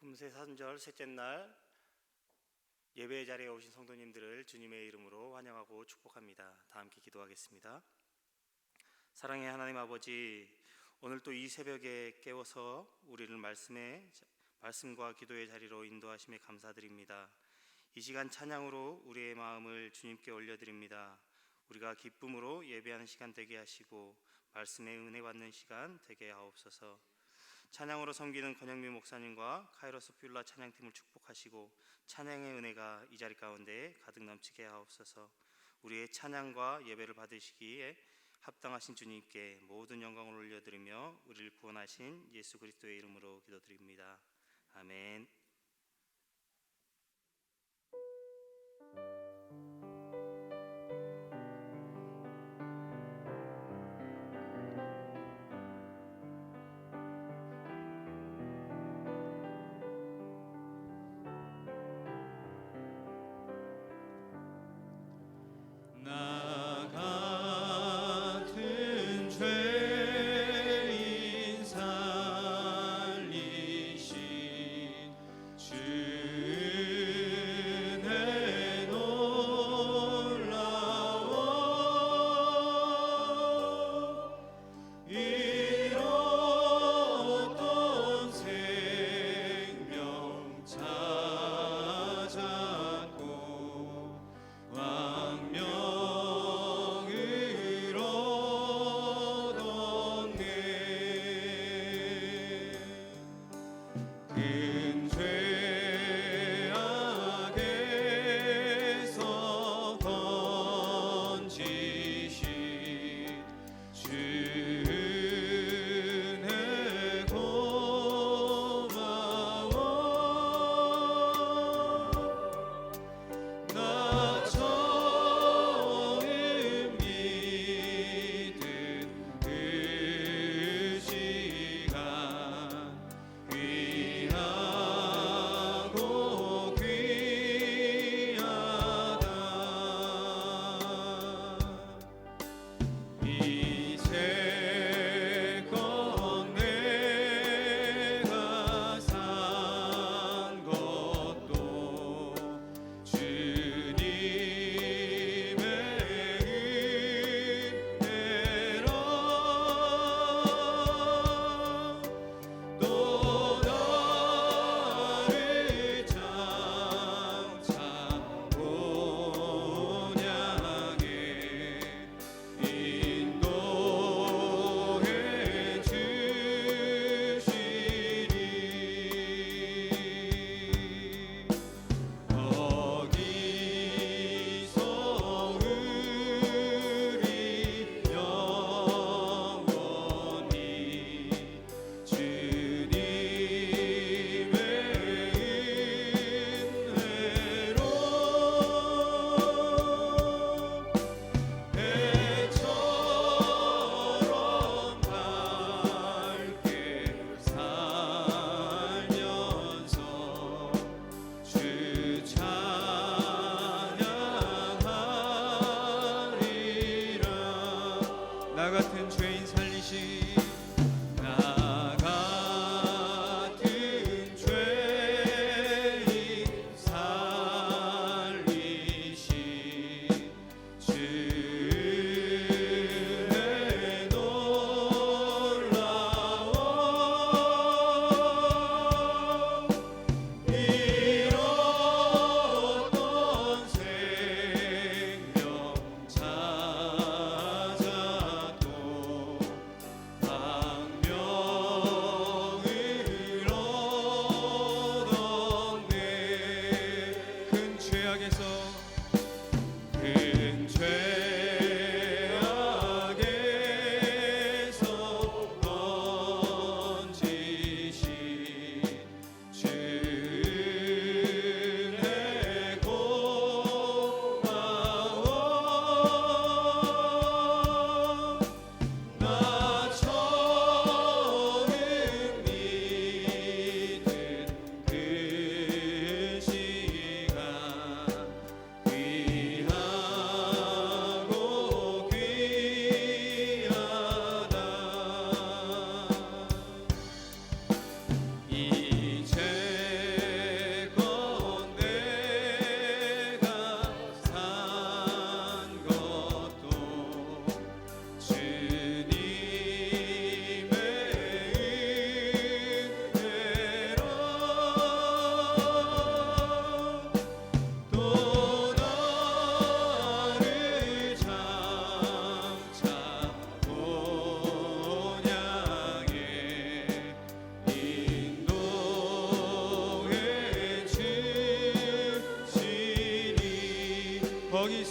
금세 산절 셋째 날 예배 자리에 오신 성도님들을 주님의 이름으로 환영하고 축복합니다. 다 함께 기도하겠습니다. 사랑의 하나님 아버지, 오늘 또 이 새벽에 깨워서 우리를 말씀과 기도의 자리로 인도하심에 감사드립니다. 이 시간 찬양으로 우리의 마음을 주님께 올려드립니다. 우리가 기쁨으로 예배하는 시간 되게 하시고 말씀의 은혜 받는 시간 되게 하옵소서. 찬양으로 섬기는 권영미 목사님과 카이로스 뷰라 찬양팀을 축복하시고 찬양의 은혜가 이 자리 가운데 가득 넘치게 하옵소서. 우리의 찬양과 예배를 받으시기에 합당하신 주님께 모든 영광을 올려드리며 우리를 구원하신 예수 그리스도의 이름으로 기도드립니다. 아멘. 나 같은 죄인 살리신 주 은혜 높으리.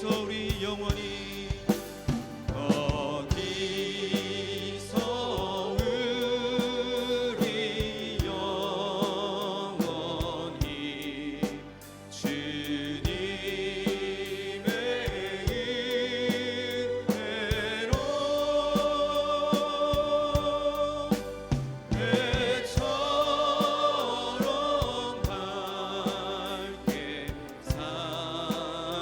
우리 영원히 거기서 우리 영원히 주님의 은혜로 배처럼 밝게 살면서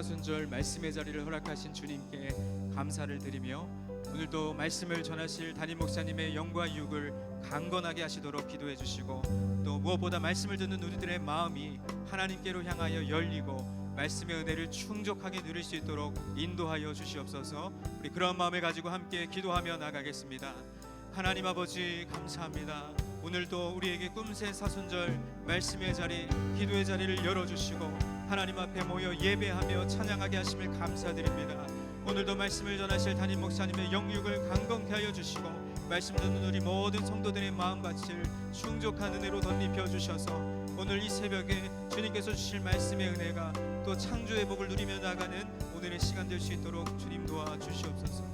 사순절 말씀의 자리를 허락하신 주님께 감사를 드리며 오늘도 말씀을 전하실 담임 목사님의 영과 육을 강건하게 하시도록 기도해 주시고, 또 무엇보다 말씀을 듣는 우리들의 마음이 하나님께로 향하여 열리고 말씀의 은혜를 충족하게 누릴 수 있도록 인도하여 주시옵소서. 우리 그런 마음을 가지고 함께 기도하며 나가겠습니다. 하나님 아버지, 감사합니다. 오늘도 우리에게 꿈새 사순절 말씀의 자리, 기도의 자리를 열어주시고 하나님 앞에 모여 예배하며 찬양하게 하심을 감사드립니다. 오늘도 말씀을 전하실 담임 목사님의 영육을 강건케 하여 주시고 말씀 듣는 우리 모든 성도들의 마음밭을 충족한 은혜로 덧입혀 주셔서 오늘 이 새벽에 주님께서 주실 말씀의 은혜가 또 창조의 복을 누리며 나가는 오늘의 시간 될 수 있도록 주님 도와주시옵소서.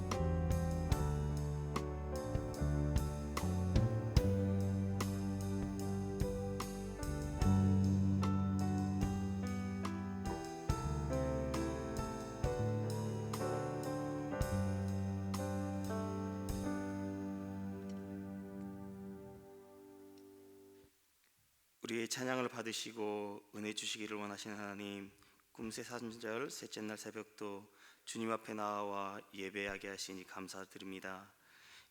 우리의 찬양을 받으시고 은혜 주시기를 원하시는 하나님, 꿈새 사순절 셋째 날 새벽도 주님 앞에 나와 예배하게 하시니 감사드립니다.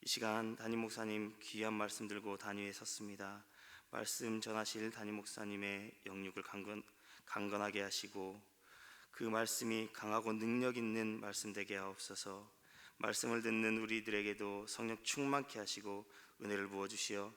이 시간 담임 목사님 귀한 말씀 들고 단위에 섰습니다. 말씀 전하실 담임 목사님의 영육을 강건하게 하시고 그 말씀이 강하고 능력 있는 말씀 되게 하옵소서. 말씀을 듣는 우리들에게도 성령 충만케 하시고 은혜를 부어 주시어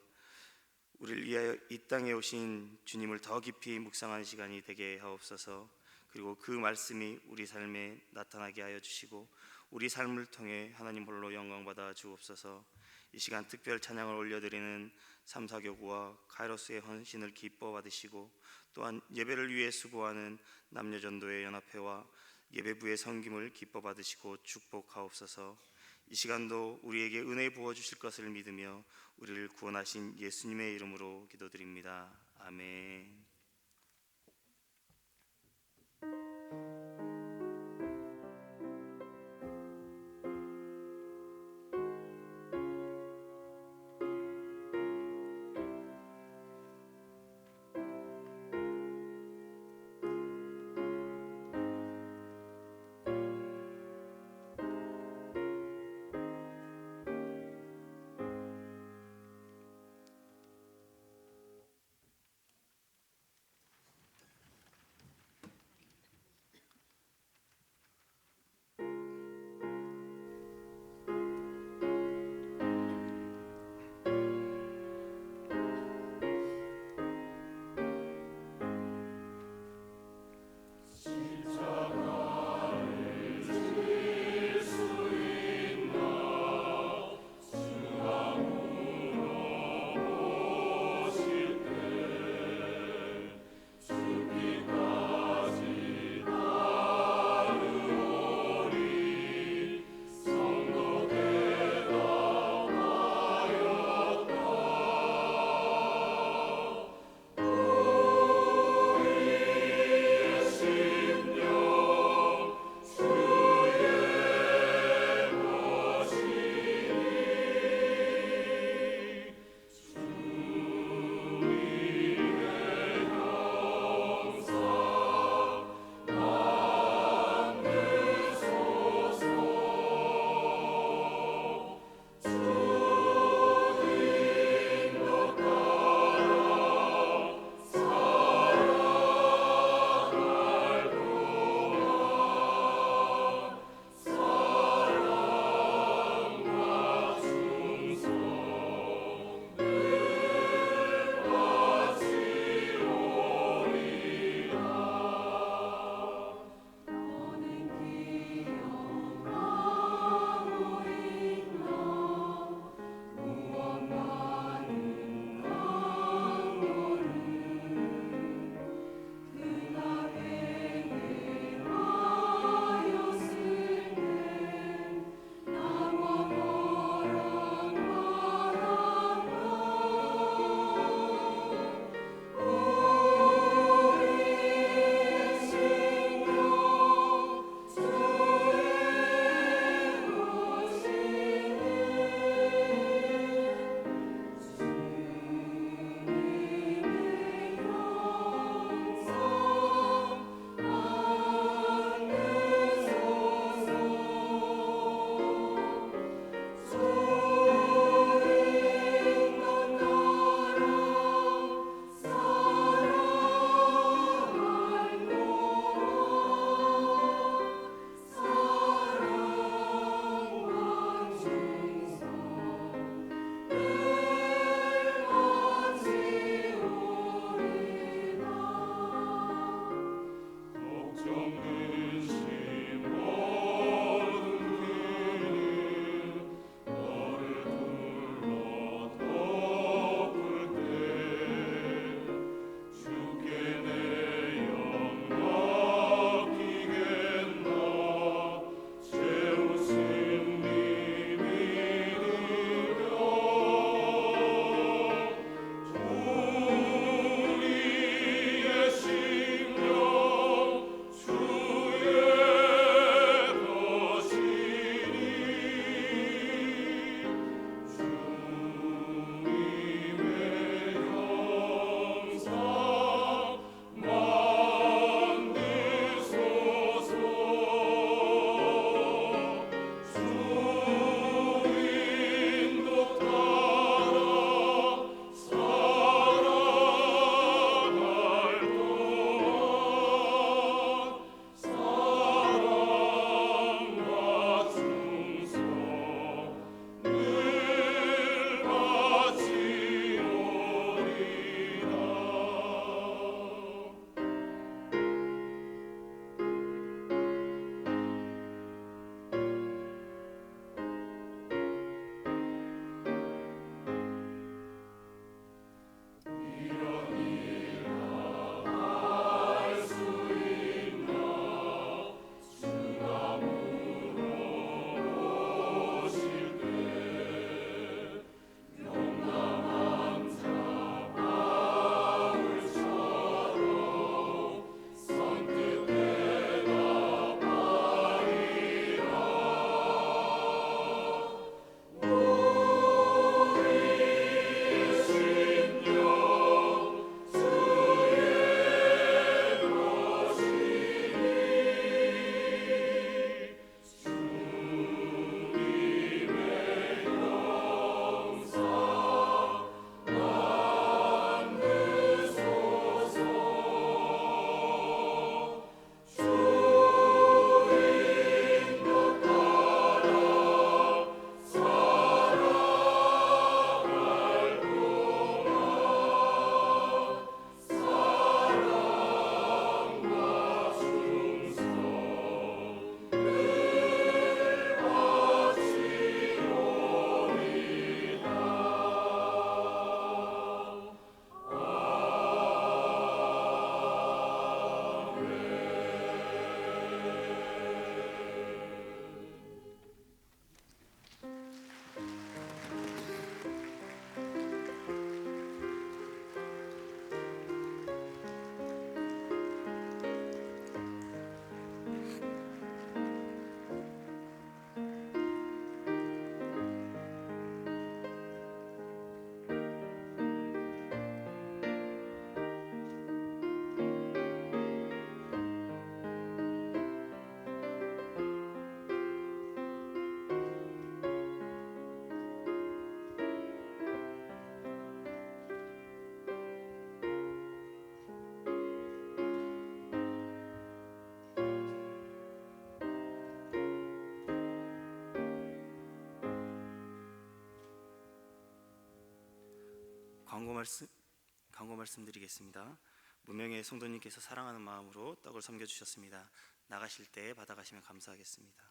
우리를 위하여 이 땅에 오신 주님을 더 깊이 묵상하는 시간이 되게 하옵소서. 그리고 그 말씀이 우리 삶에 나타나게 하여 주시고 우리 삶을 통해 하나님 홀로 영광 받아 주옵소서. 이 시간 특별 찬양을 올려드리는 삼사교구와 카이로스의 헌신을 기뻐 받으시고 또한 예배를 위해 수고하는 남녀전도의 연합회와 예배부의 섬김을 기뻐 받으시고 축복하옵소서. 이 시간도 우리에게 은혜 부어 주실 것을 믿으며 우리를 구원하신 예수님의 이름으로 기도드립니다. 아멘. 광고 말씀드리겠습니다. 무명의 성도님께서 사랑하는 마음으로 떡을 섬겨주셨습니다. 나가실 때 받아가시면 감사하겠습니다.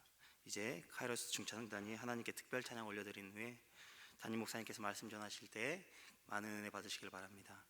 이제 카이로스 중창단이 하나님께 특별 찬양 올려드린 후에 담임 목사님께서 말씀 전하실 때 많은 은혜 받으시길 바랍니다.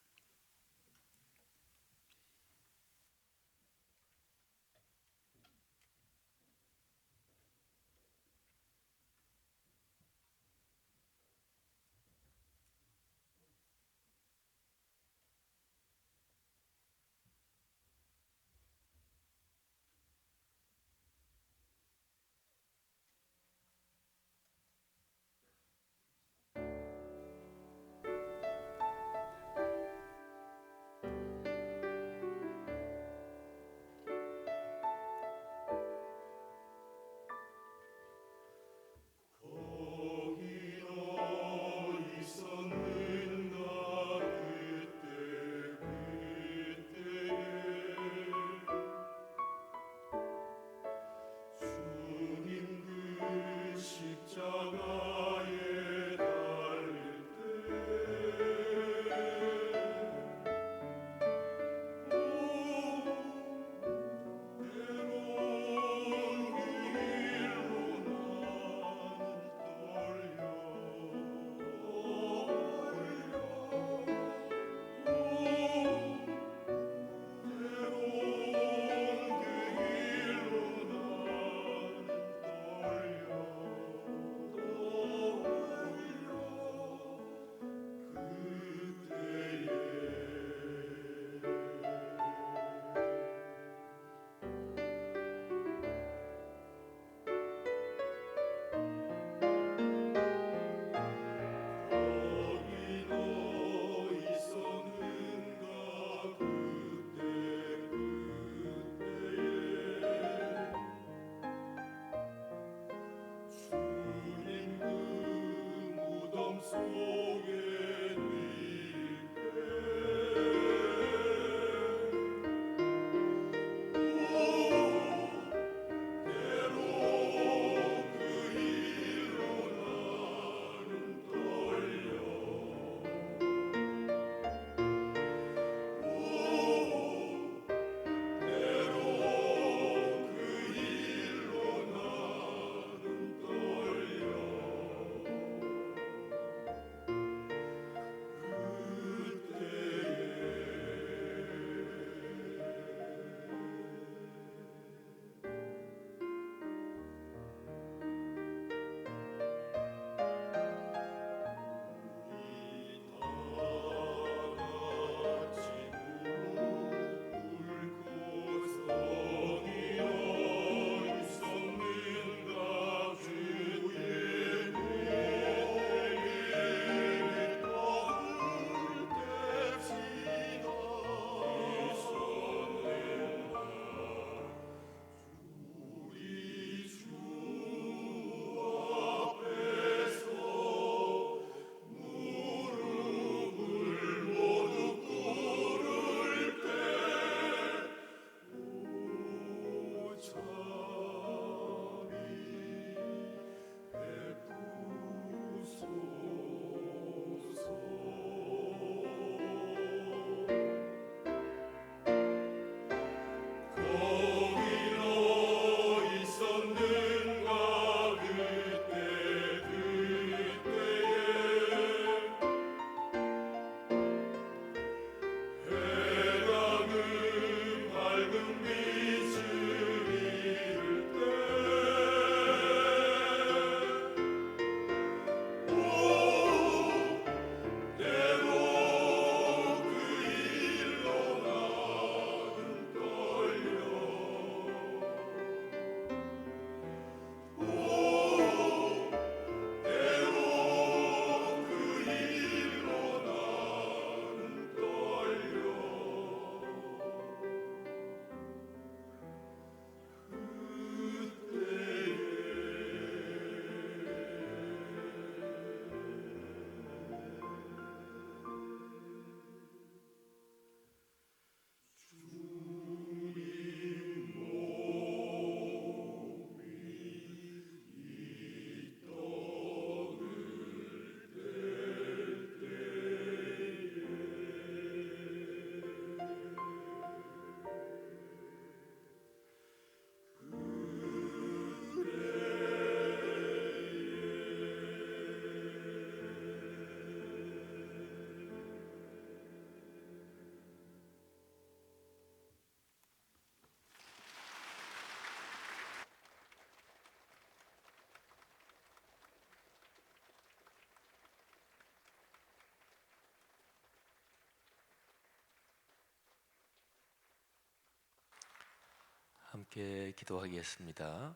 함께 기도하겠습니다.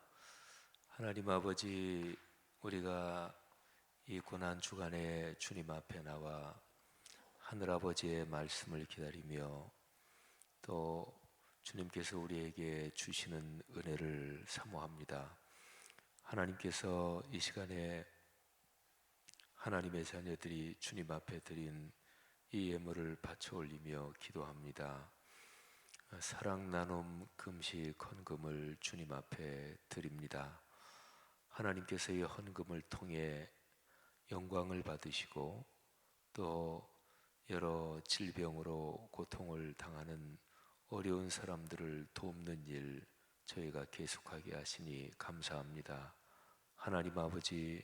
하나님 아버지, 우리가 이 고난 주간에 주님 앞에 나와 하늘 아버지의 말씀을 기다리며 또 주님께서 우리에게 주시는 은혜를 사모합니다. 하나님께서 이 시간에 하나님의 자녀들이 주님 앞에 드린 이 예물을 바쳐 올리며 기도합니다. 사랑 나눔 금식 헌금을 주님 앞에 드립니다. 하나님께서 이 헌금을 통해 영광을 받으시고 또 여러 질병으로 고통을 당하는 어려운 사람들을 돕는 일 저희가 계속하게 하시니 감사합니다. 하나님 아버지,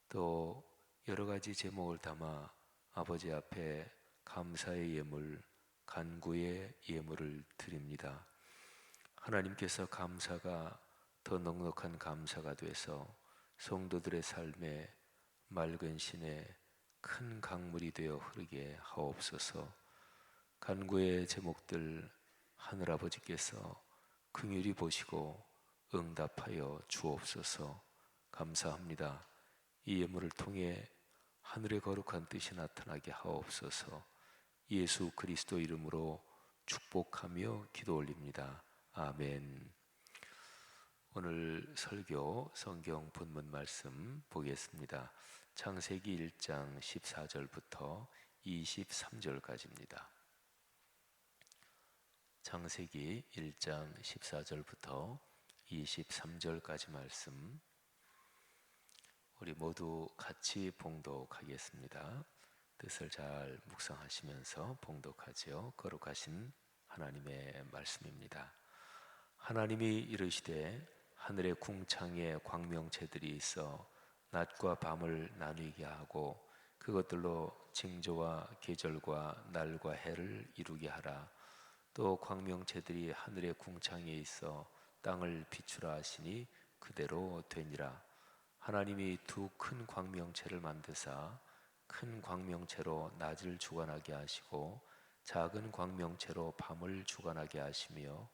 또 여러 가지 제목을 담아 아버지 앞에 감사의 예물, 간구의 예물을 드립니다. 하나님께서 감사가 더 넉넉한 감사가 돼서 성도들의 삶에 맑은 시내 큰 강물이 되어 흐르게 하옵소서. 간구의 제목들 하늘 아버지께서 긍휼히 보시고 응답하여 주옵소서. 감사합니다. 이 예물을 통해 하늘의 거룩한 뜻이 나타나게 하옵소서. 예수 그리스도 이름으로 축복하며 기도 올립니다. 아멘. 오늘 설교 성경 본문 말씀 보겠습니다. 창세기 1장 14절부터 23절까지입니다. 창세기 1장 14절부터 23절까지 말씀 우리 모두 같이 봉독하겠습니다. 뜻을 잘 묵상하시면서 봉독하지요. 거룩하신 하나님의 말씀입니다. 하나님이 이르시되 하늘의 궁창에 광명체들이 있어 낮과 밤을 나누게 하고 그것들로 징조와 계절과 날과 해를 이루게 하라. 또 광명체들이 하늘의 궁창에 있어 땅을 비추라 하시니 그대로 되니라. 하나님이 두 큰 광명체를 만드사 큰 광명체로 낮을 주관하게 하시고 작은 광명체로 밤을 주관하게 하시며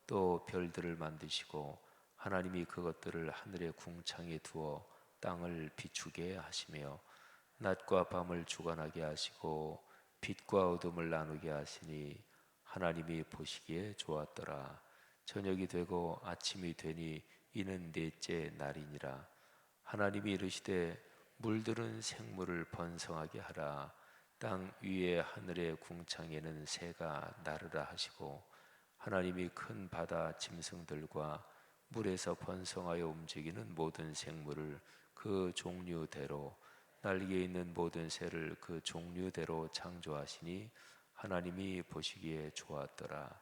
또 별들을 만드시고 하나님이 그것들을 하늘의 궁창에 두어 땅을 비추게 하시며 낮과 밤을 주관하게 하시고 빛과 어둠을 나누게 하시니 하나님이 보시기에 좋았더라. 저녁이 되고 아침이 되니 이는 넷째 날이니라. 하나님이 이르시되 물들은 생물을 번성하게 하라. 땅 위에 하늘의 궁창에는 새가 나르라 하시고 하나님이 큰 바다 짐승들과 물에서 번성하여 움직이는 모든 생물을 그 종류대로 날개 있는 모든 새를 그 종류대로 창조하시니 하나님이 보시기에 좋았더라.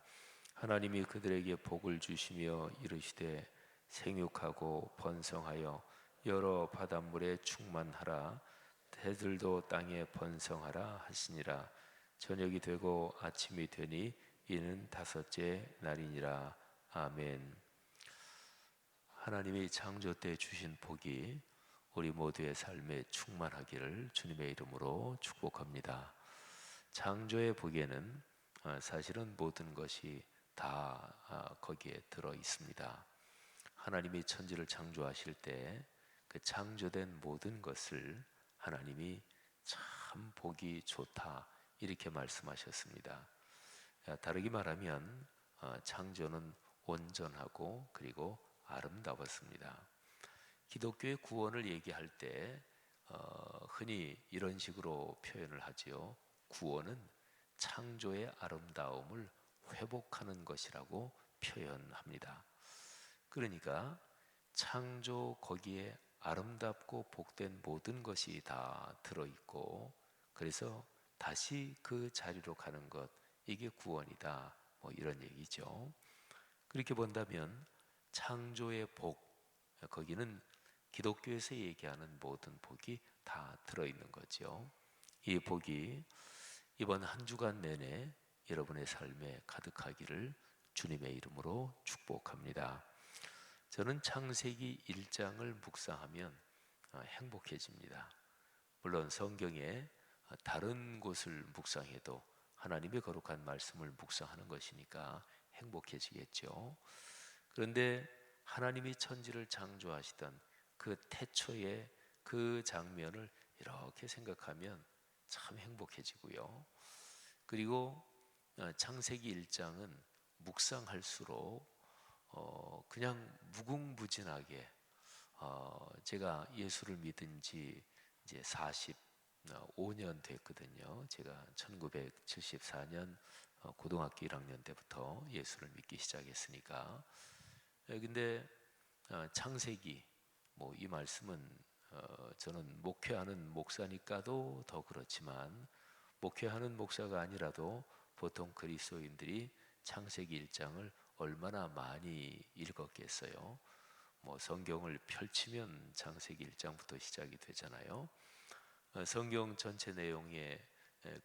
하나님이 그들에게 복을 주시며 이르시되 생육하고 번성하여 여러 바닷물에 충만하라. 새들도 땅에 번성하라 하시니라. 저녁이 되고 아침이 되니 이는 다섯째 날이니라. 아멘. 하나님이 창조 때 주신 복이 우리 모두의 삶에 충만하기를 주님의 이름으로 축복합니다. 창조의 복에는 사실은 모든 것이 다 거기에 들어 있습니다. 하나님이 천지를 창조하실 때 그 창조된 모든 것을 하나님이 참 보기 좋다 이렇게 말씀하셨습니다. 다르게 말하면 창조는 온전하고 그리고 아름다웠습니다. 기독교의 구원을 얘기할 때 흔히 이런 식으로 표현을 하지요. 구원은 창조의 아름다움을 회복하는 것이라고 표현합니다. 그러니까 창조 거기에 아름답고 복된 모든 것이 다 들어있고 그래서 다시 그 자리로 가는 것 이게 구원이다 이런 얘기죠. 그렇게 본다면 창조의 복 거기는 기독교에서 얘기하는 모든 복이 다 들어있는 거죠. 이 복이 이번 한 주간 내내 여러분의 삶에 가득하기를 주님의 이름으로 축복합니다. 저는 창세기 1장을 묵상하면 행복해집니다. 물론 성경에 다른 곳을 묵상해도 하나님의 거룩한 말씀을 묵상하는 것이니까 행복해지겠죠. 그런데 하나님이 천지를 창조하시던 그 태초의 그 장면을 이렇게 생각하면 참 행복해지고요. 그리고 창세기 1장은 묵상할수록 그냥 무궁무진하게 제가 예수를 믿은 지 이제 45년 됐거든요. 제가 1974년 고등학교 1학년 때부터 예수를 믿기 시작했으니까. 근데 창세기 뭐 이 말씀은 저는 목회하는 목사니까도 더 그렇지만 목회하는 목사가 아니라도 보통 그리스도인들이 창세기 1장을 얼마나 많이 읽었겠어요. 뭐 성경을 펼치면 창세기 1장부터 시작이 되잖아요. 성경 전체 내용에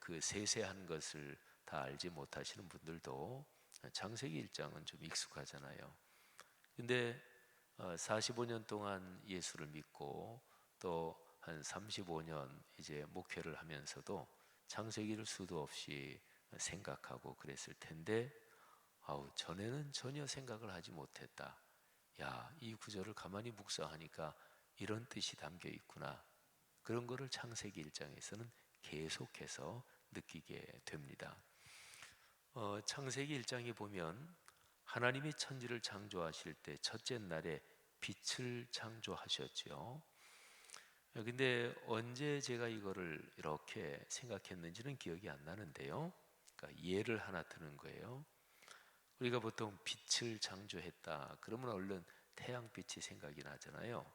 그 세세한 것을 다 알지 못하시는 분들도 창세기 1장은 좀 익숙하잖아요. 근데 45년 동안 예수를 믿고 또 한 35년 이제 목회를 하면서도 창세기를 수도 없이 생각하고 그랬을 텐데 전에는 전혀 생각을 하지 못했다. 야, 이 구절을 가만히 묵상하니까 이런 뜻이 담겨 있구나. 그런 거를 창세기 1장에서는 계속해서 느끼게 됩니다. 창세기 1장에 보면 하나님이 천지를 창조하실 때 첫째 날에 빛을 창조하셨죠. 근데 언제 제가 이거를 이렇게 생각했는지는 기억이 안 나는데요. 그러니까 예를 하나 드는 거예요. 우리가 보통 빛을 창조했다 그러면 얼른 태양빛이 생각이 나잖아요.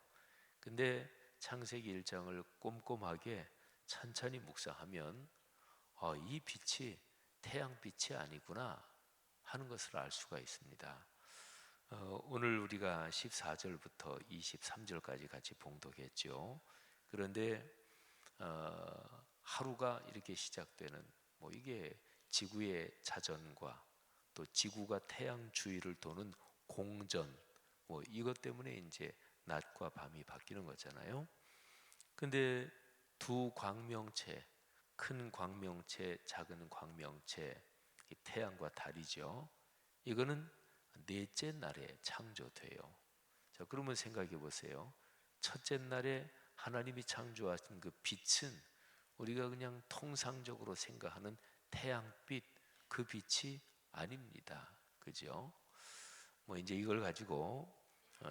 근데 창세기 1장을 꼼꼼하게 천천히 묵상하면 이 빛이 태양빛이 아니구나 하는 것을 알 수가 있습니다. 오늘 우리가 14절부터 23절까지 같이 봉독했죠. 그런데 하루가 이렇게 시작되는 뭐 이게 지구의 자전과 또 지구가 태양 주위를 도는 공전 뭐 이것 때문에 이제 낮과 밤이 바뀌는 거잖아요. 근데 두 광명체, 큰 광명체, 작은 광명체, 태양과 달이죠. 이거는 넷째 날에 창조돼요. 자, 그러면 생각해 보세요. 첫째 날에 하나님이 창조하신 그 빛은 우리가 그냥 통상적으로 생각하는 태양빛, 그 빛이 아닙니다. 그죠? 뭐 이제 이걸 가지고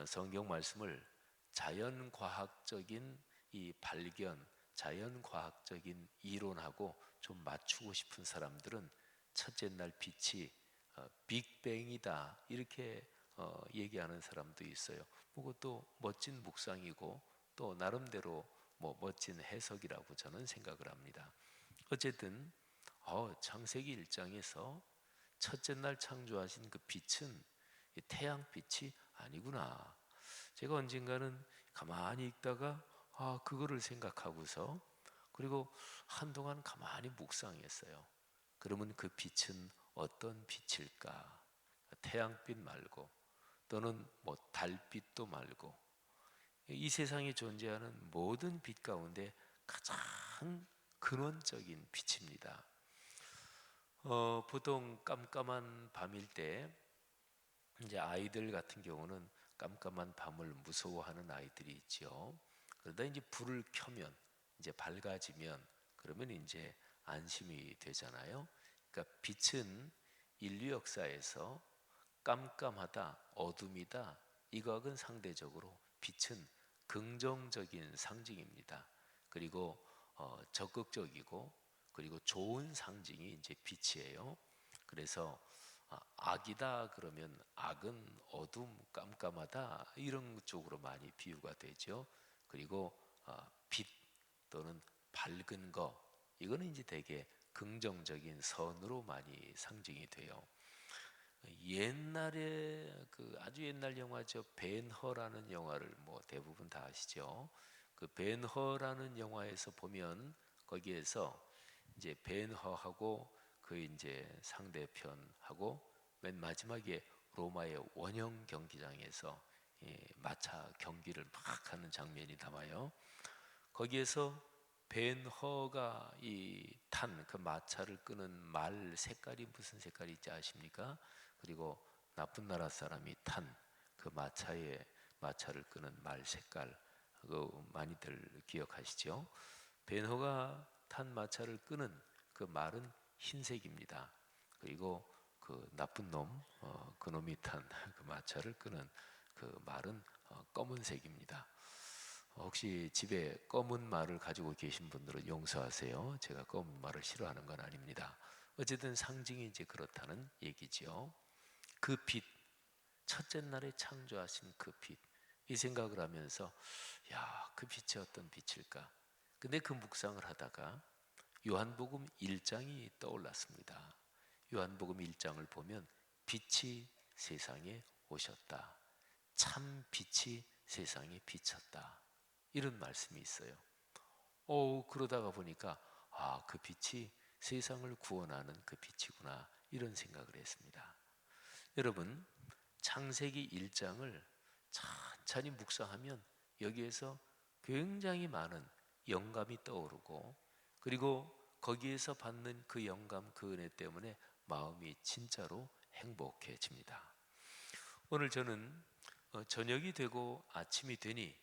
성경 말씀을 자연과학적인 이 발견, 자연과학적인 이론하고 좀 맞추고 싶은 사람들은 첫째 날 빛이 빅뱅이다 이렇게 얘기하는 사람도 있어요. 그것도 멋진 묵상이고 또 나름대로 뭐 멋진 해석이라고 저는 생각을 합니다. 어쨌든 창세기 1장에서 첫째 날 창조하신 그 빛은 태양빛이 아니구나. 제가 언젠가는 가만히 있다가 그거를 생각하고서 그리고 한동안 가만히 묵상했어요. 그러면 그 빛은 어떤 빛일까? 태양빛 말고 또는 뭐 달빛도 말고 이 세상에 존재하는 모든 빛 가운데 가장 근원적인 빛입니다. 보통 깜깜한 밤일 때 이제 아이들 같은 경우는 깜깜한 밤을 무서워하는 아이들이 있죠. 그러다 이제 불을 켜면 이제 밝아지면 그러면 이제 안심이 되잖아요. 그러니까 빛은 인류 역사에서 깜깜하다, 어둠이다 이거하고는 상대적으로 빛은 긍정적인 상징입니다. 그리고 적극적이고 그리고 좋은 상징이 이제 빛이에요. 그래서 악이다 그러면 악은 어둠, 깜깜하다 이런 쪽으로 많이 비유가 되죠. 그리고 빛 또는 밝은 거 이거는 이제 되게 긍정적인 선으로 많이 상징이 돼요. 옛날에 그 아주 옛날 영화죠. 벤허라는 영화를 뭐 대부분 다 아시죠. 그 벤허라는 영화에서 보면 거기에서 이제 벤허하고 그 이제 상대편하고 맨 마지막에 로마의 원형 경기장에서 마차 경기를 막 하는 장면이 남아요. 거기에서 벤허가 이 탄 그 마차를 끄는 말 색깔이 무슨 색깔인지 아십니까? 그리고 나쁜 나라 사람이 탄 그 마차를 끄는 말 색깔, 그거 많이들 기억하시죠? 벤허가 탄 마차를 끄는 그 말은 흰색입니다. 그리고 그 나쁜 놈, 그놈이 탄 그 마차를 끄는 그 말은 검은색입니다. 혹시 집에 검은 말을 가지고 계신 분들은 용서하세요. 제가 검은 말을 싫어하는 건 아닙니다. 어쨌든 상징이 이제 그렇다는 얘기죠. 그 빛, 첫째 날에 창조하신 그 빛, 이 생각을 하면서 야, 그 빛이 어떤 빛일까? 근데 그 묵상을 하다가 요한복음 1장이 떠올랐습니다. 요한복음 1장을 보면 빛이 세상에 오셨다. 참 빛이 세상에 비쳤다. 이런 말씀이 있어요. 그러다가 보니까 그 빛이 세상을 구원하는 그 빛이구나, 이런 생각을 했습니다. 여러분, 창세기 1장을 천천히 묵상하면 여기에서 굉장히 많은 영감이 떠오르고, 그리고 거기에서 받는 그 영감, 그 은혜 때문에 마음이 진짜로 행복해집니다. 오늘 저는 저녁이 되고 아침이 되니,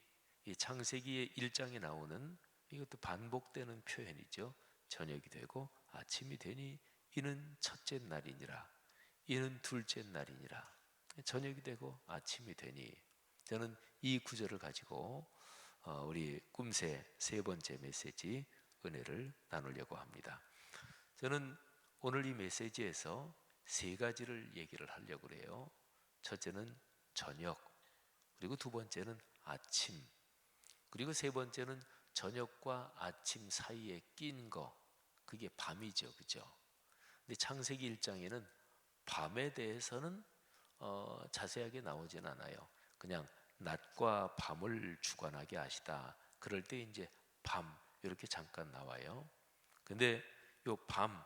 이 창세기의 1장에 나오는, 이것도 반복되는 표현이죠. 저녁이 되고 아침이 되니 이는 첫째 날이니라, 이는 둘째 날이니라. 저녁이 되고 아침이 되니, 저는 이 구절을 가지고 우리 꿈새 세 번째 메시지 은혜를 나누려고 합니다. 저는 오늘 이 메시지에서 세 가지를 얘기를 하려고 그래요. 첫째는 저녁, 그리고 두 번째는 아침, 그리고 세 번째는 저녁과 아침 사이에 낀 거, 그게 밤이죠, 그죠? 근데 창세기 1장에는 밤에 대해서는 자세하게 나오진 않아요. 그냥 낮과 밤을 주관하게 하시다, 그럴 때 이제 밤 이렇게 잠깐 나와요. 근데 요 밤,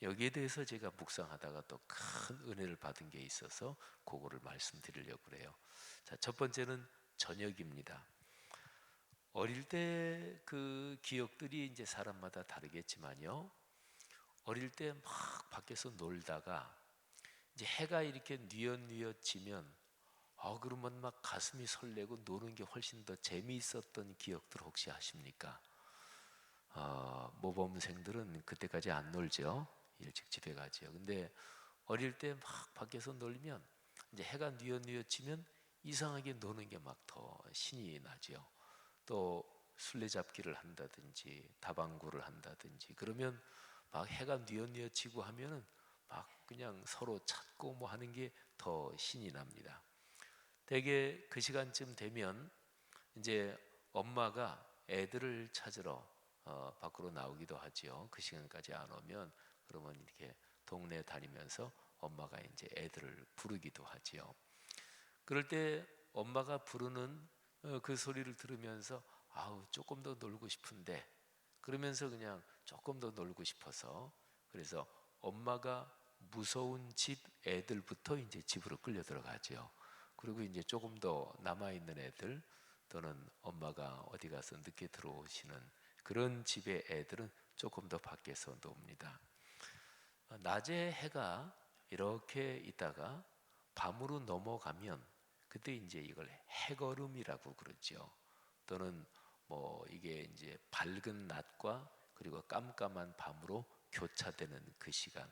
여기에 대해서 제가 묵상하다가 또 큰 은혜를 받은 게 있어서 그거를 말씀드리려고 그래요. 자, 첫 번째는 저녁입니다. 어릴 때 그 기억들이 이제 사람마다 다르겠지만요, 어릴 때 막 밖에서 놀다가 이제 해가 이렇게 뉘엿뉘엿 지면 그러면 막 가슴이 설레고 노는 게 훨씬 더 재미있었던 기억들 혹시 아십니까? 모범생들은 그때까지 안 놀죠. 일찍 집에 가죠. 근데 어릴 때 막 밖에서 놀면 이제 해가 뉘엿뉘엿 지면 이상하게 노는 게 막 더 신이 나죠. 또 술래잡기를 한다든지 다방구를 한다든지, 그러면 막 해가 뉘엿뉘엿 지고 하면은 막 그냥 서로 찾고 뭐 하는 게 더 신이 납니다. 대개 그 시간쯤 되면 이제 엄마가 애들을 찾으러 밖으로 나오기도 하지요. 그 시간까지 안 오면 그러면 이렇게 동네 다니면서 엄마가 이제 애들을 부르기도 하지요. 그럴 때 엄마가 부르는 그 소리를 들으면서 조금 더 놀고 싶은데, 그러면서 그냥 조금 더 놀고 싶어서, 그래서 엄마가 무서운 집 애들부터 이제 집으로 끌려 들어가죠. 그리고 이제 조금 더 남아있는 애들, 또는 엄마가 어디 가서 늦게 들어오시는 그런 집의 애들은 조금 더 밖에서 놉니다. 낮에 해가 이렇게 있다가 밤으로 넘어가면 그때 이제 이걸 해걸음이라고 그러죠. 또는 뭐 이게 이제 밝은 낮과 그리고 깜깜한 밤으로 교차되는 그 시간.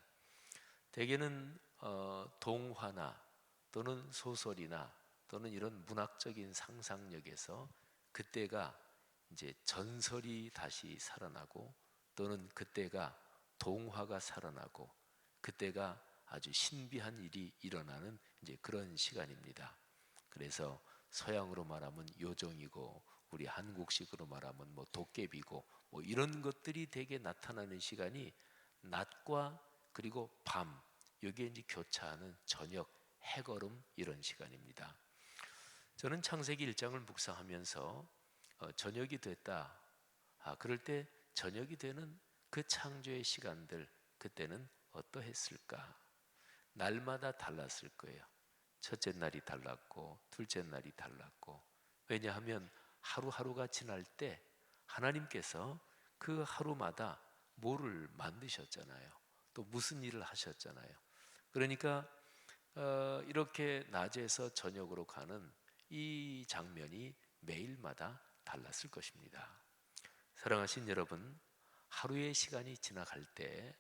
대개는 동화나 또는 소설이나 또는 이런 문학적인 상상력에서 그때가 이제 전설이 다시 살아나고, 또는 그때가 동화가 살아나고, 그때가 아주 신비한 일이 일어나는 이제 그런 시간입니다. 그래서 서양으로 말하면 요정이고, 우리 한국식으로 말하면 뭐 도깨비고, 뭐 이런 것들이 되게 나타나는 시간이 낮과 그리고 밤, 여기에 이제 교차하는 저녁, 해걸음, 이런 시간입니다. 저는 창세기 1장을 묵상하면서 저녁이 됐다. 그럴 때 저녁이 되는 그 창조의 시간들, 그때는 어떠했을까? 날마다 달랐을 거예요. 첫째 날이 달랐고 둘째 날이 달랐고, 왜냐하면 하루하루가 지날 때 하나님께서 그 하루마다 뭐를 만드셨잖아요. 또 무슨 일을 하셨잖아요. 그러니까 이렇게 낮에서 저녁으로 가는 이 장면이 매일마다 달랐을 것입니다. 사랑하신 여러분, 하루의 시간이 지나갈 때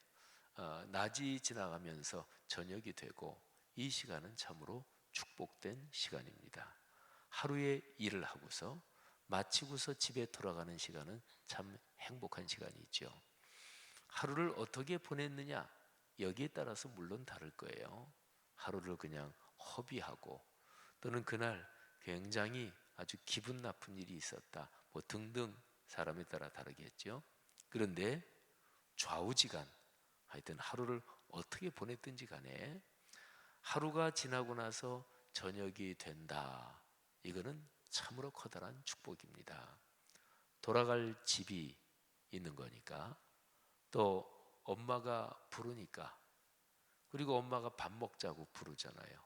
낮이 지나가면서 저녁이 되고 이 시간은 참으로 축복된 시간입니다. 하루의 일을 하고서 마치고서 집에 돌아가는 시간은 참 행복한 시간이죠. 하루를 어떻게 보냈느냐 여기에 따라서 물론 다를 거예요. 하루를 그냥 허비하고 또는 그날 굉장히 아주 기분 나쁜 일이 있었다 뭐 등등 사람에 따라 다르겠죠. 그런데 좌우지간 하여튼 하루를 어떻게 보냈든지 간에 하루가 지나고 나서 저녁이 된다. 이거는 참으로 커다란 축복입니다. 돌아갈 집이 있는 거니까, 또 엄마가 부르니까, 그리고 엄마가 밥 먹자고 부르잖아요.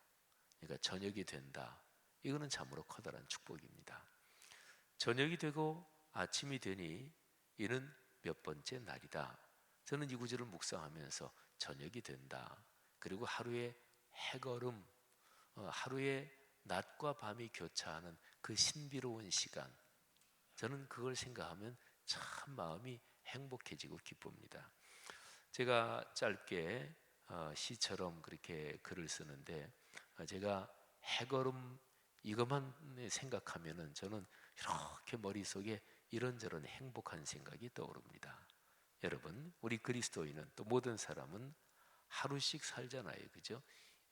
그러니까 저녁이 된다. 이거는 참으로 커다란 축복입니다. 저녁이 되고 아침이 되니 이는 몇 번째 날이다. 저는 이 구절을 묵상하면서 저녁이 된다. 그리고 하루의 해걸음, 하루의 낮과 밤이 교차하는 그 신비로운 시간, 저는 그걸 생각하면 참 마음이 행복해지고 기쁩니다. 제가 짧게 시처럼 그렇게 글을 쓰는데, 제가 해걸음 이것만 생각하면은 저는 이렇게 머릿속에 이런저런 행복한 생각이 떠오릅니다. 여러분, 우리 그리스도인은 또 모든 사람은 하루씩 살잖아요. 그죠?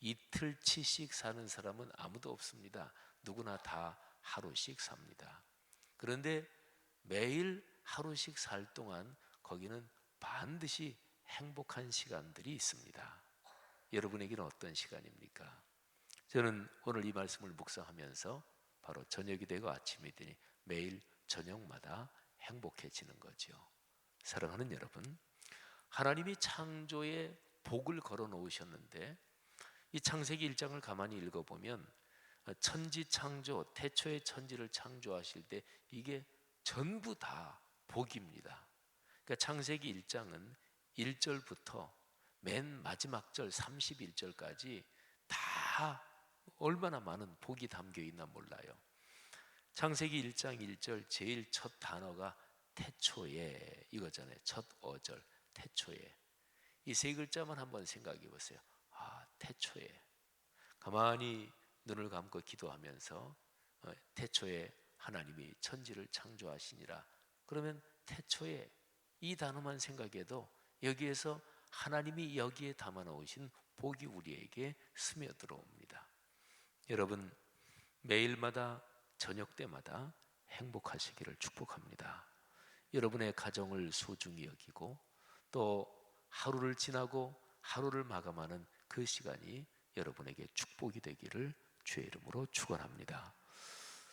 이틀치씩 사는 사람은 아무도 없습니다. 누구나 다 하루씩 삽니다. 그런데 매일 하루씩 살 동안 거기는 반드시 행복한 시간들이 있습니다. 여러분에게는 어떤 시간입니까? 저는 오늘 이 말씀을 묵상하면서 바로 저녁이 되고 아침이 되니 매일 저녁마다 행복해지는 거죠. 사랑하는 여러분, 하나님이 창조에 복을 걸어 놓으셨는데 이 창세기 1장을 가만히 읽어보면 천지 창조, 태초의 천지를 창조하실 때 이게 전부 다 복입니다. 그러니까 창세기 1장은 1절부터 맨 마지막 절 31절까지 다 얼마나 많은 복이 담겨 있나 몰라요. 창세기 1장 1절 제일 첫 단어가 태초에 이거잖아요. 첫 어절 태초에. 이 세 글자만 한번 생각해 보세요. 태초에. 가만히 눈을 감고 기도하면서 태초에 하나님이 천지를 창조하시니라. 그러면 태초에 이 단어만 생각해도 여기에서 하나님이 여기에 담아 놓으신 복이 우리에게 스며들어옵니다. 여러분, 매일마다 저녁 때마다 행복하시기를 축복합니다. 여러분의 가정을 소중히 여기고 또 하루를 지나고 하루를 마감하는 그 시간이 여러분에게 축복이 되기를 주의 이름으로 축원합니다.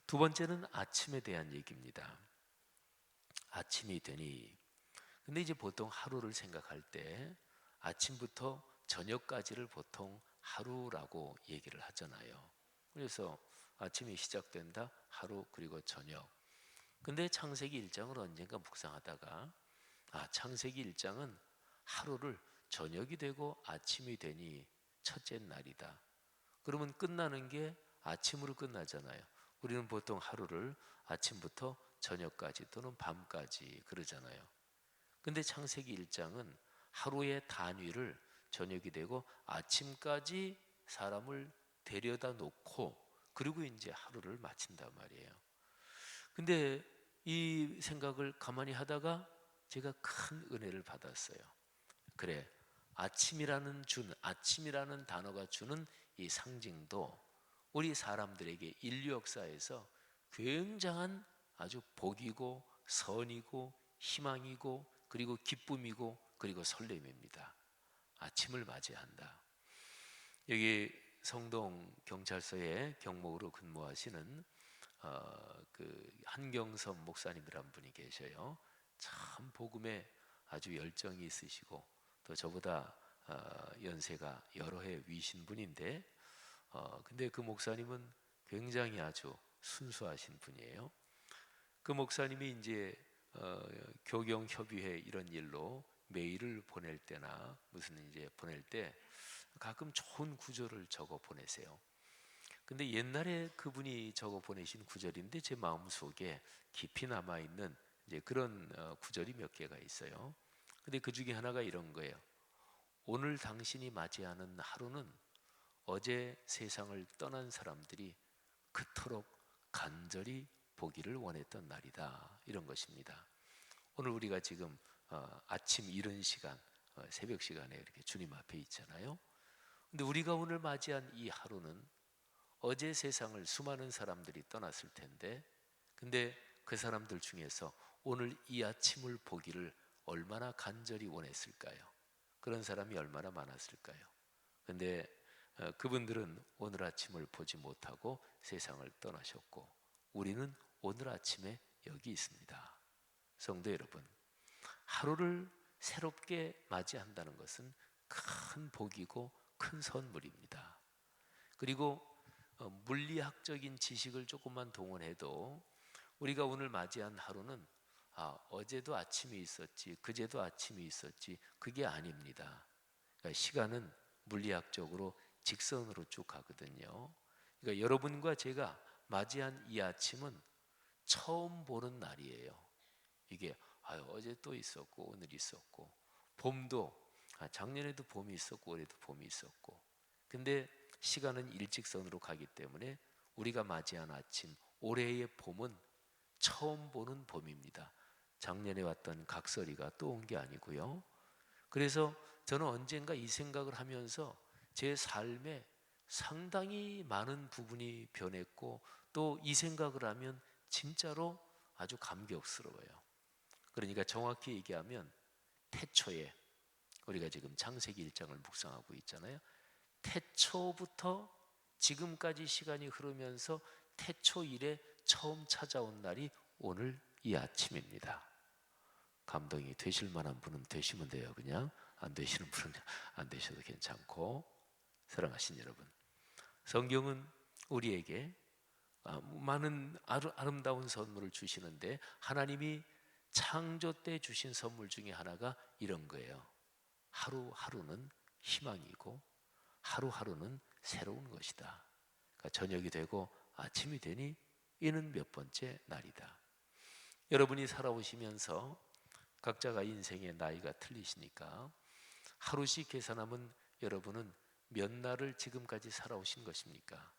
두 번째는 아침에 대한 얘기입니다. 아침이 되니, 근데 이제 보통 하루를 생각할 때 아침부터 저녁까지를 보통 하루라고 얘기를 하잖아요. 그래서 아침이 시작된다, 하루, 그리고 저녁. 근데 창세기 1장을 언젠가 묵상하다가 창세기 1장은 하루를 저녁이 되고 아침이 되니 첫째 날이다. 그러면 끝나는 게 아침으로 끝나잖아요. 우리는 보통 하루를 아침부터 저녁까지 또는 밤까지 그러잖아요. 근데 창세기 1장은 하루의 단위를 저녁이 되고 아침까지 사람을 데려다 놓고 그리고 이제 하루를 마친단 말이에요. 근데 이 생각을 가만히 하다가 제가 큰 은혜를 받았어요. 그래, 아침이라는 단어가 주는 이 상징도 우리 사람들에게 인류 역사에서 굉장한 아주 복이고 선이고 희망이고 그리고 기쁨이고 그리고 설렘입니다. 아침을 맞이한다. 여기 성동 경찰서에 경목으로 근무하시는 그 한경섭 목사님이란 분이 계셔요. 참 복음에 아주 열정이 있으시고 또 저보다 연세가 여러 해 위신 분인데 근데 그 목사님은 굉장히 아주 순수하신 분이에요. 그 목사님이 이제 교경협의회 이런 일로 메일을 보낼 때나 무슨 이제 보낼 때 가끔 좋은 구절을 적어 보내세요. 근데 옛날에 그분이 적어 보내신 구절인데 제 마음속에 깊이 남아 있는 이제 그런 구절이 몇 개가 있어요. 근데 그 중에 하나가 이런 거예요. 오늘 당신이 맞이하는 하루는 어제 세상을 떠난 사람들이 그토록 간절히 보기를 원했던 날이다. 이런 것입니다. 오늘 우리가 지금 아침 이른 시간, 새벽 시간에 이렇게 주님 앞에 있잖아요. 근데 우리가 오늘 맞이한 이 하루는 어제 세상을 수많은 사람들이 떠났을 텐데, 근데 그 사람들 중에서 오늘 이 아침을 보기를 얼마나 간절히 원했을까요? 그런 사람이 얼마나 많았을까요? 근데 그분들은 오늘 아침을 보지 못하고 세상을 떠나셨고, 우리는 오늘 아침에 여기 있습니다. 성도 여러분, 하루를 새롭게 맞이한다는 것은 큰 복이고 큰 선물입니다. 그리고 물리학적인 지식을 조금만 동원해도 우리가 오늘 맞이한 하루는 어제도 아침이 있었지, 그제도 아침이 있었지, 그게 아닙니다. 그러니까 시간은 물리학적으로 직선으로 쭉 가거든요. 그러니까 여러분과 제가 맞이한 이 아침은 처음 보는 날이에요. 이게 어제 또 있었고 오늘 있었고, 봄도 작년에도 봄이 있었고 올해도 봄이 있었고, 근데 시간은 일직선으로 가기 때문에 우리가 맞이한 아침, 올해의 봄은 처음 보는 봄입니다. 작년에 왔던 각설이가 또 온 게 아니고요. 그래서 저는 언젠가 이 생각을 하면서 제 삶에 상당히 많은 부분이 변했고, 또 이 생각을 하면 진짜로 아주 감격스러워요. 그러니까 정확히 얘기하면 태초에, 우리가 지금 창세기 1장을 묵상하고 있잖아요. 태초부터 지금까지 시간이 흐르면서 태초 이래 처음 찾아온 날이 오늘 이 아침입니다. 감동이 되실 만한 분은 되시면 돼요. 그냥 안 되시는 분은 안 되셔도 괜찮고. 사랑하신 여러분, 성경은 우리에게 많은 아름다운 선물을 주시는데, 하나님이 창조 때 주신 선물 중에 하나가 이런 거예요. 하루하루는 희망이고 하루하루는 새로운 것이다. 그러니까 저녁이 되고 아침이 되니 이는 몇 번째 날이다. 여러분이 살아오시면서 각자가 인생의 나이가 틀리시니까 하루씩 계산하면 여러분은 몇 날을 지금까지 살아오신 것입니까?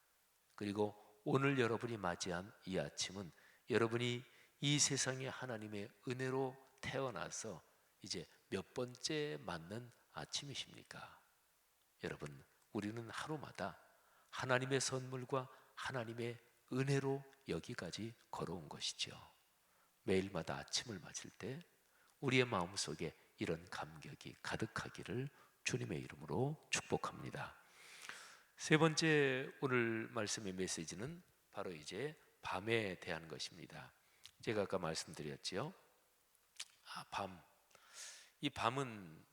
그리고 오늘 여러분이 맞이한 이 아침은 여러분이 이 세상에 하나님의 은혜로 태어나서 이제 몇 번째 맞는 아침이십니까? 여러분, 우리는 하루마다 하나님의 선물과 하나님의 은혜로 여기까지 걸어온 것이죠. 매일마다 아침을 맞을 때 우리의 마음속에 이런 감격이 가득하기를 주님의 이름으로 축복합니다. 세 번째 오늘 말씀의 메시지는 바로 이제 밤에 대한 것입니다. 제가 아까 말씀드렸지요. 밤. 이 밤은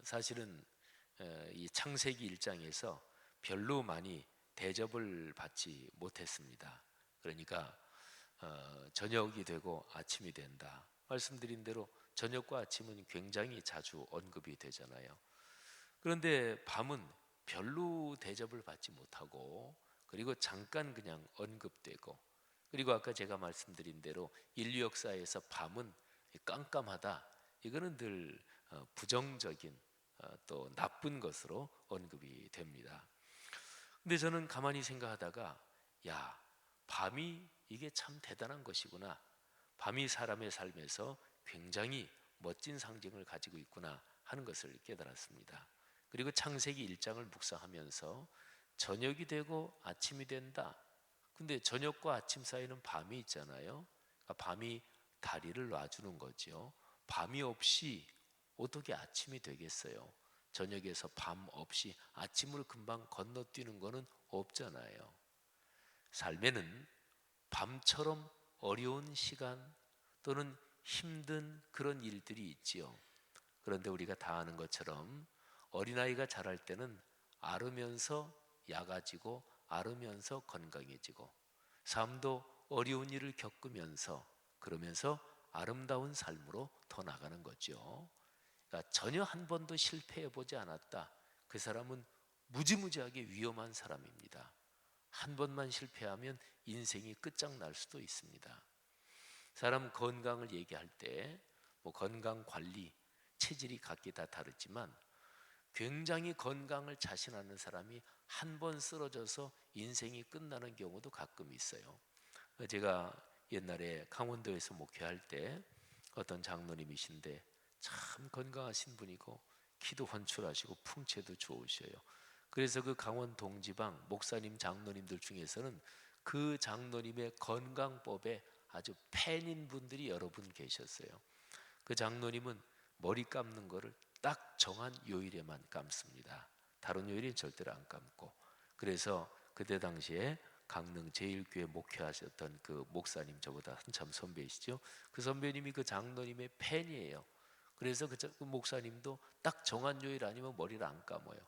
사실은 이 창세기 1장에서 별로 많이 대접을 받지 못했습니다. 그러니까 저녁이 되고 아침이 된다. 말씀드린 대로 저녁과 아침은 굉장히 자주 언급이 되잖아요. 그런데 밤은 별로 대접을 받지 못하고, 그리고 잠깐 그냥 언급되고, 그리고 아까 제가 말씀드린 대로 인류 역사에서 밤은 깜깜하다, 이거는 늘 부정적인 또 나쁜 것으로 언급이 됩니다. 근데 저는 가만히 생각하다가 밤이 이게 참 대단한 것이구나, 밤이 사람의 삶에서 굉장히 멋진 상징을 가지고 있구나 하는 것을 깨달았습니다. 그리고 창세기 1장을 묵상하면서 저녁이 되고 아침이 된다. 근데 저녁과 아침 사이는 밤이 있잖아요. 그러니까 밤이 다리를 놔주는 거죠. 밤이 없이 어떻게 아침이 되겠어요? 저녁에서 밤 없이 아침을 금방 건너뛰는 거는 없잖아요. 삶에는 밤처럼 어려운 시간 또는 힘든 그런 일들이 있지요. 그런데 우리가 다 아는 것처럼 어린아이가 자랄 때는 앓으면서 약아지고 앓으면서 건강해지고, 삶도 어려운 일을 겪으면서 그러면서 아름다운 삶으로 더 나가는 거죠. 그러니까 전혀 한 번도 실패해 보지 않았다. 그 사람은 무지무지하게 위험한 사람입니다. 한 번만 실패하면 인생이 끝장날 수도 있습니다. 사람 건강을 얘기할 때 뭐 건강 관리, 체질이 각기 다 다르지만 굉장히 건강을 자신하는 사람이 한 번 쓰러져서 인생이 끝나는 경우도 가끔 있어요. 제가 옛날에 강원도에서 목회할 때 어떤 장로님이신데 참 건강하신 분이고 키도 훤출하시고 풍채도 좋으셔요. 그래서 그 강원 동지방 목사님 장로님들 중에서는 그 장로님의 건강법에 아주 팬인 분들이 여러 분 계셨어요. 그 장로님은 머리 감는 거를 딱 정한 요일에만 감습니다. 다른 요일엔 절대로 안 감고. 그래서 그때 당시에 강릉 제1교회 목회하셨던 그 목사님, 저보다 한참 선배이시죠. 그 선배님이 그 장로님의 팬이에요. 그래서 그 목사님도 딱 정한 요일 아니면 머리를 안 감아요.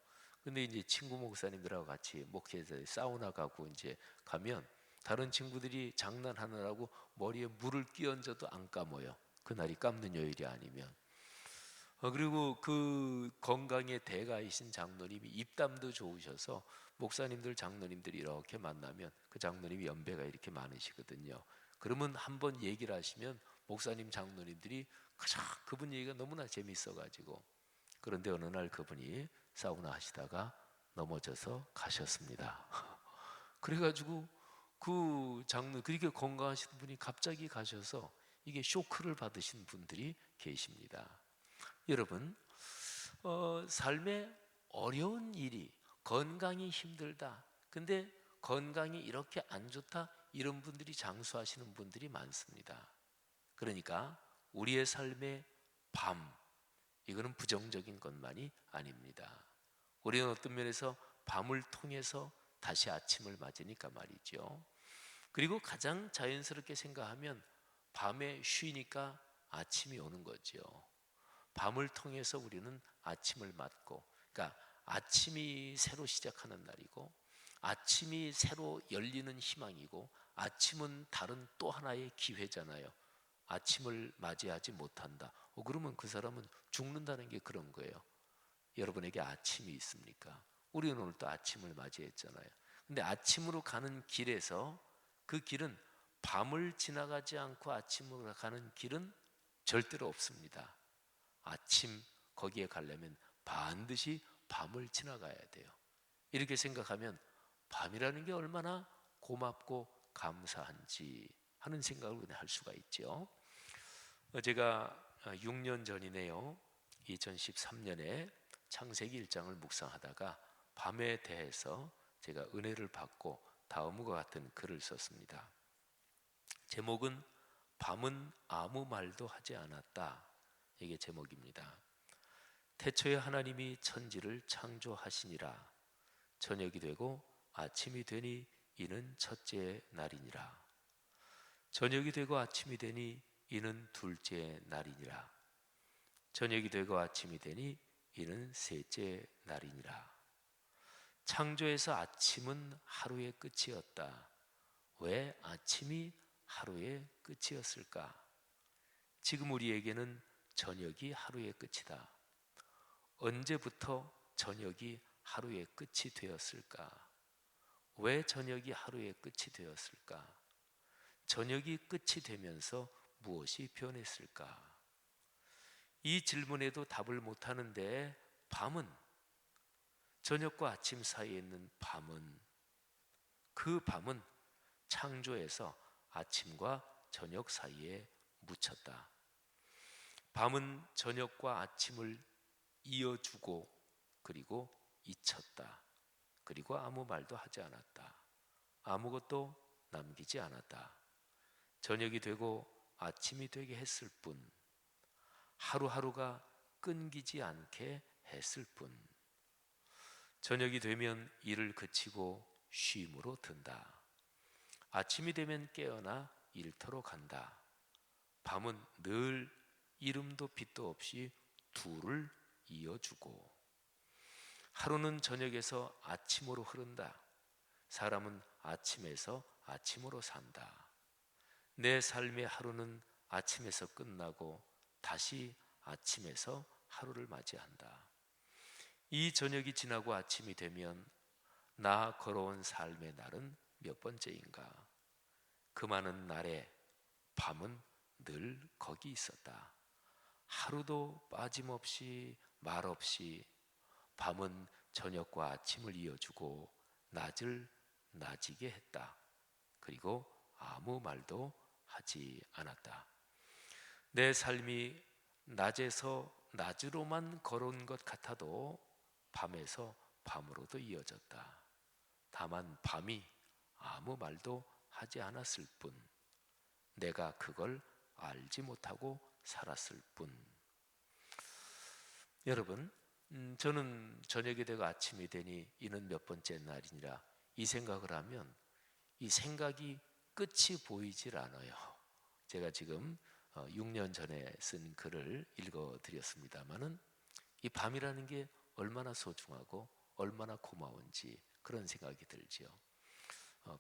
근데 이제 친구 목사님들하고 같이 목회에서 사우나 가고 이제 가면 다른 친구들이 장난하느라고 머리에 물을 끼얹어도 안 감아요. 그날이 감는 요일이 아니면. 그리고 그 건강의 대가이신 장로님이 입담도 좋으셔서 목사님들 장로님들이 이렇게 만나면 그 장로님이 연배가 이렇게 많으시거든요. 그러면 한번 얘기를 하시면 목사님 장로님들이 그분 얘기가 너무나 재밌어가지고, 그런데 어느 날 그분이 사우나 하시다가 넘어져서 가셨습니다. 그래가지고 그 장로, 그렇게 건강하신 분이 갑자기 가셔서 이게 쇼크를 받으신 분들이 계십니다. 여러분, 삶에 어려운 일이, 건강이 힘들다, 근데 건강이 이렇게 안 좋다, 이런 분들이 장수하시는 분들이 많습니다. 그러니까 우리의 삶의 밤, 이거는 부정적인 것만이 아닙니다. 우리는 어떤 면에서 밤을 통해서 다시 아침을 맞으니까 말이죠. 그리고 가장 자연스럽게 생각하면 밤에 쉬니까 아침이 오는 거죠. 밤을 통해서 우리는 아침을 맞고, 그러니까 아침이 새로 시작하는 날이고, 아침이 새로 열리는 희망이고, 아침은 다른 또 하나의 기회잖아요. 아침을 맞이하지 못한다. 그러면 그 사람은 죽는다는 게 그런 거예요. 여러분에게 아침이 있습니까? 우리는 오늘 또 아침을 맞이했잖아요. 근데 아침으로 가는 길에서 그 길은 밤을 지나가지 않고 아침으로 가는 길은 절대로 없습니다. 아침 거기에 가려면 반드시 밤을 지나가야 돼요. 이렇게 생각하면 밤이라는 게 얼마나 고맙고 감사한지 하는 생각을 할 수가 있죠. 제가 6년 전이네요. 2013년에 창세기 1장을 묵상하다가 밤에 대해서 제가 은혜를 받고 다음과 같은 글을 썼습니다. 제목은 밤은 아무 말도 하지 않았다. 이게 제목입니다. 태초에 하나님이 천지를 창조하시니라. 저녁이 되고 아침이 되니 이는 첫째 날이니라. 저녁이 되고 아침이 되니 이는 둘째 날이니라. 저녁이 되고 아침이 되니 이는 셋째 날이니라. 창조에서 아침은 하루의 끝이었다. 왜 아침이 하루의 끝이었을까? 지금 우리에게는 저녁이 하루의 끝이다. 언제부터 저녁이 하루의 끝이 되었을까? 왜 저녁이 하루의 끝이 되었을까? 저녁이 끝이 되면서 무엇이 변했을까? 이 질문에도 답을 못하는데 밤은, 저녁과 아침 사이에 있는 밤은, 그 밤은 창조에서 아침과 저녁 사이에 묻혔다. 밤은 저녁과 아침을 이어주고 그리고 잊혔다. 그리고 아무 말도 하지 않았다. 아무것도 남기지 않았다. 저녁이 되고 아침이 되게 했을 뿐, 하루하루가 끊기지 않게 했을 뿐. 저녁이 되면 일을 그치고 쉼으로 든다. 아침이 되면 깨어나 일터로 간다. 밤은 늘 이름도 빛도 없이 둘을 이어주고, 하루는 저녁에서 아침으로 흐른다. 사람은 아침에서 아침으로 산다. 내 삶의 하루는 아침에서 끝나고 다시 아침에서 하루를 맞이한다. 이 저녁이 지나고 아침이 되면 나 걸어온 삶의 날은 몇 번째인가? 그 많은 날에 밤은 늘 거기 있었다. 하루도 빠짐없이 말없이 밤은 저녁과 아침을 이어주고 낮을 낮이게 했다. 그리고 아무 말도 하지 않았다. 내 삶이 낮에서 낮으로만 걸어온 것 같아도 밤에서 밤으로도 이어졌다. 다만 밤이 아무 말도 하지 않았을 뿐, 내가 그걸 알지 못하고 살았을 뿐. 여러분, 저는 저녁이 되고 아침이 되니 이는 몇 번째 날이니라 이 생각을 하면 이 생각이 끝이 보이질 않아요. 제가 지금 6년 전에 쓴 글을 읽어드렸습니다마는 이 밤이라는 게 얼마나 소중하고 얼마나 고마운지 그런 생각이 들지요.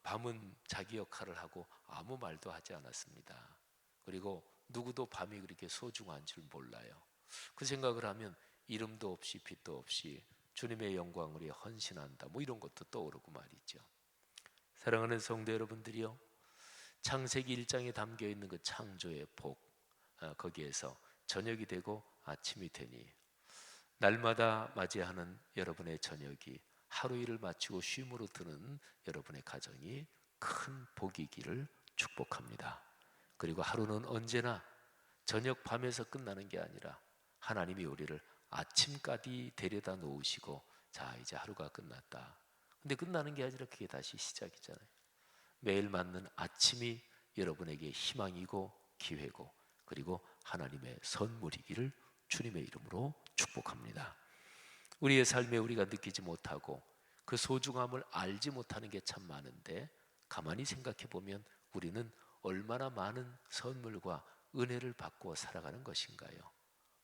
밤은 자기 역할을 하고 아무 말도 하지 않았습니다. 그리고 누구도 밤이 그렇게 소중한 줄 몰라요. 그 생각을 하면 이름도 없이 빛도 없이 주님의 영광을 위해 헌신한다, 뭐 이런 것도 떠오르고 말이죠. 사랑하는 성도 여러분들이요, 창세기 1장에 담겨있는 그 창조의 복, 거기에서 저녁이 되고 아침이 되니 날마다 맞이하는 여러분의 저녁이 하루 일을 마치고 쉼으로 드는 여러분의 가정이 큰 복이기를 축복합니다. 그리고 하루는 언제나 저녁 밤에서 끝나는 게 아니라 하나님이 우리를 아침까지 데려다 놓으시고 자 이제 하루가 끝났다. 근데 끝나는 게 아니라 그게 다시 시작이잖아요. 매일 맞는 아침이 여러분에게 희망이고 기회고 그리고 하나님의 선물이기를 주님의 이름으로 축복합니다. 우리의 삶에 우리가 느끼지 못하고 그 소중함을 알지 못하는 게 참 많은데 가만히 생각해 보면 우리는 얼마나 많은 선물과 은혜를 받고 살아가는 것인가요?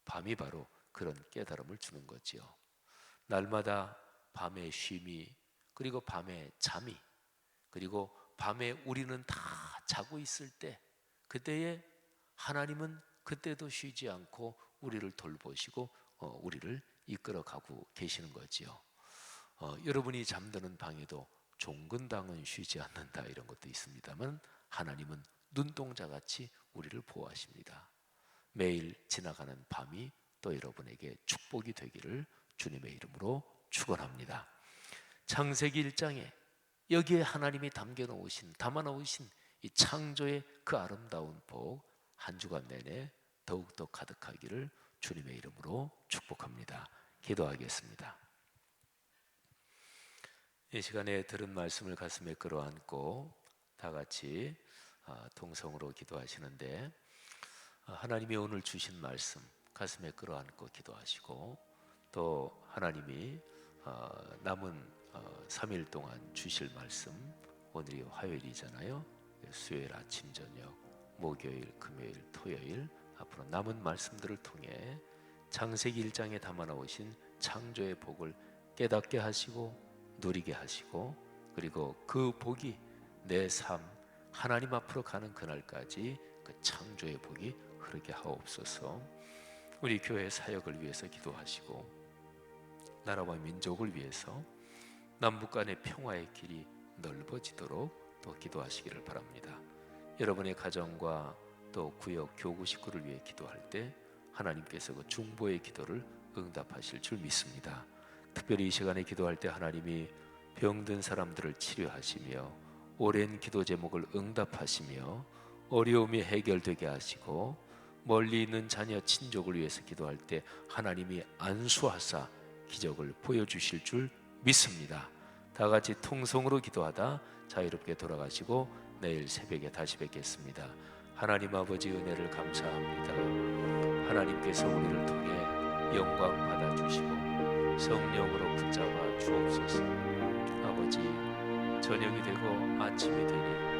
밤이 바로 그런 깨달음을 주는 거지요. 날마다 밤의 쉼이 그리고 밤의 잠이 그리고 밤에 우리는 다 자고 있을 때 그때에 하나님은 그때도 쉬지 않고 우리를 돌보시고 우리를 이끌어가고 계시는 거지요. 여러분이 잠드는 방에도 종근당은 쉬지 않는다 이런 것도 있습니다만 하나님은 눈동자같이 우리를 보호하십니다. 매일 지나가는 밤이 또 여러분에게 축복이 되기를 주님의 이름으로 축원합니다. 창세기 1장에 여기에 하나님이 담아 놓으신 이 창조의 그 아름다운 복 한 주간 내내 더욱더 가득하기를 주님의 이름으로 축복합니다. 기도하겠습니다. 이 시간에 들은 말씀을 가슴에 끌어안고 다 같이 동성으로 기도하시는데 하나님이 오늘 주신 말씀 가슴에 끌어안고 기도하시고 또 하나님이 남은 3일 동안 주실 말씀 오늘이 화요일이잖아요. 수요일 아침 저녁 목요일 금요일 토요일 앞으로 남은 말씀들을 통해 창세기 1장에 담아 놓으신 창조의 복을 깨닫게 하시고 누리게 하시고 그리고 그 복이 내 삶 하나님 앞으로 가는 그날까지 그 창조의 복이 흐르게 하옵소서. 우리 교회 사역을 위해서 기도하시고 나라와 민족을 위해서 남북 간의 평화의 길이 넓어지도록 또 기도하시기를 바랍니다. 여러분의 가정과 또 구역 교구 식구를 위해 기도할 때 하나님께서 그 중보의 기도를 응답하실 줄 믿습니다. 특별히 이 시간에 기도할 때 하나님이 병든 사람들을 치료하시며 오랜 기도 제목을 응답하시며 어려움이 해결되게 하시고 멀리 있는 자녀 친족을 위해서 기도할 때 하나님이 안수하사 기적을 보여주실 줄 믿습니다. 다 같이 통성으로 기도하다 자유롭게 돌아가시고 내일 새벽에 다시 뵙겠습니다. 하나님 아버지 은혜를 감사합니다. 하나님께서 우리를 통해 영광 받아주시고 성령으로 붙잡아 주옵소서. 아버지 저녁이 되고 아침이 되니